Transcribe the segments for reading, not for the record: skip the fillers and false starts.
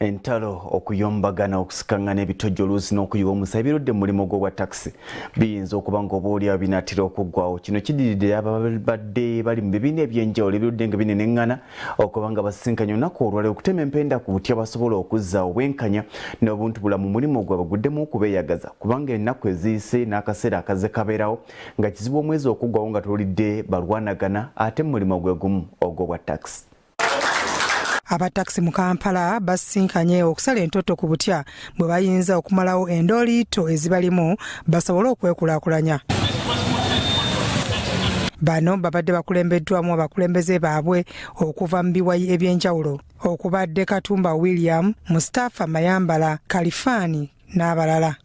Entalo okuyombagana okusikangana ebitojjoluusi n'okuyiwa omusa ebirudde mu mulimo gwa taxi biyinza okuba ng'oboolyawo binaatera okuggwawo. Kino kidiridde ababadde bali mu bibiina ebyenjawulo ebirudde nga bineneŋŋana okuba nga basisinkanye olunaku olwaleero okutema empenda ku butya basobola okuzza obwenkanya n'obuntubulamu mu mulimo gwe baguddemu okubeeyagaza kubanga ennaku eziyise n'akaseera akaze kabeerawo nga kizibu omwezi okuggwawo nga tuwulidde balwanagana ate mu mulimo gwe gumu ogw'obwa taxi. Abataxi mu Kampala basisinkanye okusala entoto ku butya bwe bayinza okumalawo endooliito ezibalimu basobole okwekulaakulanya. Bano babadde bakulembeddwamu abakulembeze baabwe okuva mu biwayi ebyenjawulo okubadde Katumba William, Mustafa Mayambala, Kalifani n'abalala.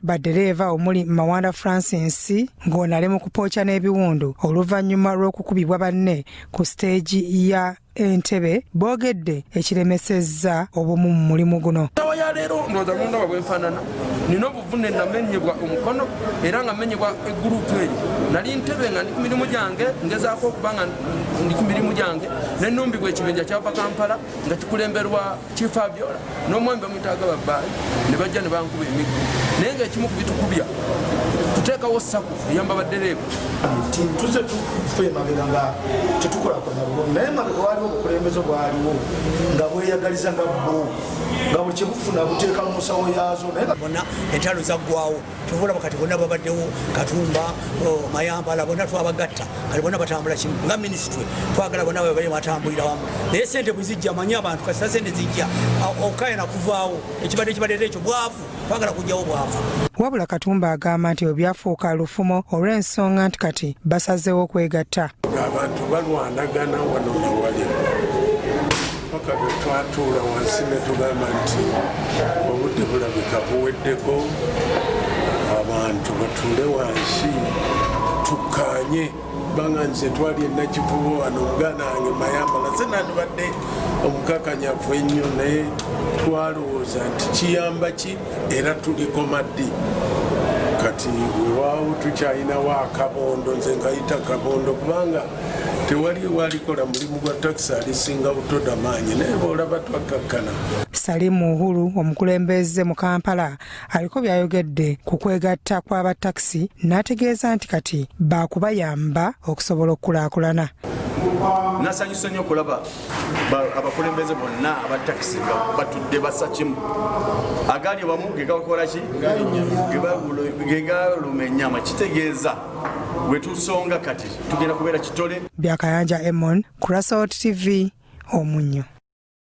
Baddereeva omuli Mawanda Francis ng'onale mu kupookya n'ebiwundu oluvannyuma lw'okukubibwa banne ku siteegi ya Entebbe boogedde ekiremesezza obumu mu mulimu guno. Leero ndowooza munda bwe nfaanana nina obuvune namenyebwa omukono era nga menyebwa eggurupu eyo nali Entebbe nga ndi ku mirimu gyange ngezaako okuba nga ndi ku mirimu gyange nennumbibwa ekibinja kyava Kampala nga kikulemberwa Chief Abiola n'omwami bamuyitaaga Babbaayi ne bajja ne bankuba emiggo naye ng'ekimu ku bitukubya tuteekawo sako eyamba baddereeva tuze tufe emabega nga tetukolakona bulungi naye emabega waliwo obukulembeze bwaliwo nga bweyagaliza nga bbo nga buli kyebufuna buteeka mu nsawo yaazo bonna entalo zaggwawo tubula bakati bonna babaddewo Katumba Mayambala bonna twabagatta kati bonna batambula kimu nga minisitule twagala bonna bwe bali batambulira wamu naye sente bwe zijja manyi abantu kasita sente zijja okayana kuvaawo ekibadde ekyo bwavu twagala kujjawo bwavu. Wabula Katumba agamba nti ebyafuuka lufumo olw'ensonga nti kati basazeewo okwegatta. Abantu balwanagana wano wali paka bwe twatuula wansi ne tugamba nti obudde bulabika buweddeko abantu batuule wansi tukkaanye kubanga nze twali ennakivubo wano muganda wange Mayambala ze nandibadde omukakanyavu ennyo naye twalowooza nti kiyamba ki era tuliko maddi kati wewaawo tukyalinawo akabondo nze ngayita kabondo kubanga tewali walikola mulimu gwa taxi alisinga butoda maanyi naye boolaba twakkakkana. Salimu Uhuru omukulembeze mu Kampala aliko byayogedde ku kwegatta kw'abataxi n'ategeeza nti kati baakubayamba okusobola okukulaakulana. Nasanyusa nnyo okulaba abakulembeze bonna abataxi nga batudde basa kimu agali wamu ge gakola ki ge galuma ennyama kitegeeza bwe tusonga kati tugenda kubeera kitole. Byakayanja Emon, Kurasot TV, Omunyo.